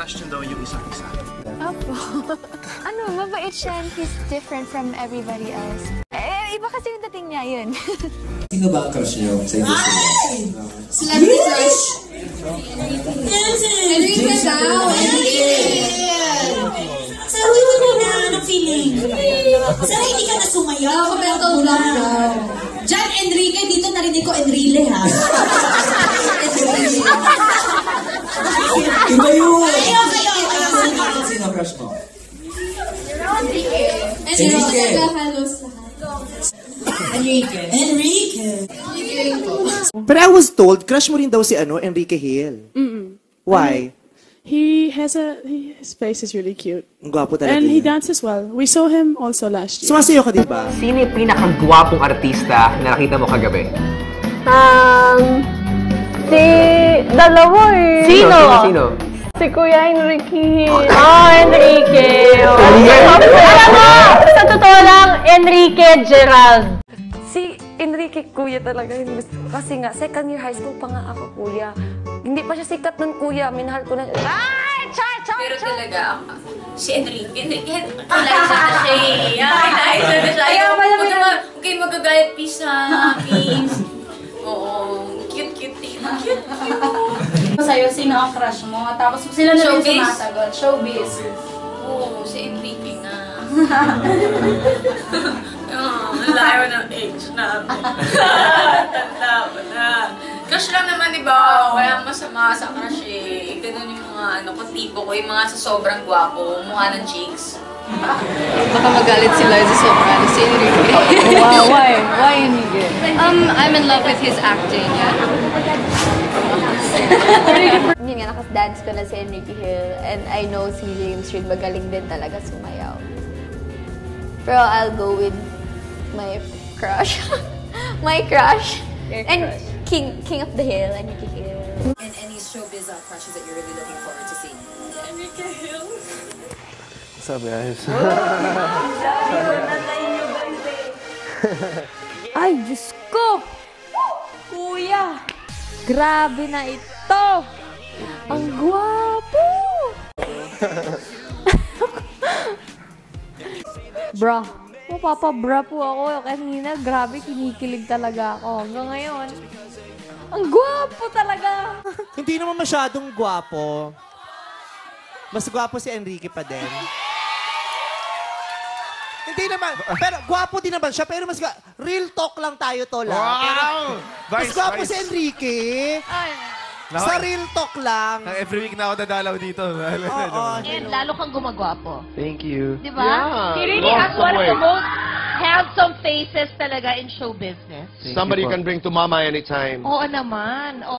crush niyo daw yung isa't isa. Opo. Ano, mabait siya and he's different from everybody else. Iba kasi yung dating niya, yun. Sino ba ang crush niyo sa industry? Celebrity crush? Enrique daw! Sabi ko na, anong feeling? Sana hindi ka na sumayaw. Mental lockdown. Diyan, Enrique, dito narinig ko Enrile, ha? Iba yun! Ayaw. Sino crush mo? Enrique. Enrique. Naghahalos lahat. Enrique. But I was told, crush mo rin daw si Enrique Hill. Why? His face is really cute. Ang gwapo talaga And he niya. dances well. We saw him also last year. Sumasayaw ka, di ba? Sino yung pinakagwapong artista na nakita mo kagabi? Dalawa eh. Sino? Si Kuya Enrique Hill. Enrique. Alam mo, sa totoo lang, Enrique Gerald. Si Enrique, kuya talaga yung gusto ko. Kasi nga, second year high school pa nga ako, kuya. Hindi pa siya sikat nun, kuya. Minahal ko na. Ay! Pero talaga, si Enrique, Eliza na siya eh. Eliza na siya. Ayaw, huwag kayo magagalit, please ha, please. Oo, cute. Sa'yo, sino ang crush mo? Tapos sila na rin sumasagot. Showbiz. Oo, si Enrique nga. Layo ng age namin. Tanda ko na. Crush lang naman, di ba? Walang masama sa crush eh. Ganun yung mga tipo ko, yung mga sa sobrang gwapo, mukha ng cheeks. Baka magalit sila sa sobrang si Enrique. Wow, why Enrique? I'm in love with his acting, Yun nga, nakadance ko na si Enrique Hill and I know si James Reid magaling din talaga sumayaw. Pero I'll go with my crush. My crush. And King of the Hill, Enrique Hill. And any showbiz crushes that you're really looking forward to seeing? Enrique Hill. What's up, guys? Ay, Diyos ko! Kuya! Grabe na ito! Ang gwapo! Bra. Mapapabra po ako. Kanina, grabe, kinikilig talaga ako. Hanggang ngayon, ang gwapo talaga! Hindi naman masyadong gwapo. Mas gwapo si Enrique pa din. Hindi naman. Pero gwapo din naman siya. Pero mas real talk lang tayo, Tola. Wow! Mas gwapo si Enrique. Sa real talk lang. Every week na ako dadalaw dito. Oo. And lalo kang gumagwapo. Thank you. Di ba? He really has one of the most handsome faces talaga in show business. Somebody you can bring to mama anytime. Oo naman.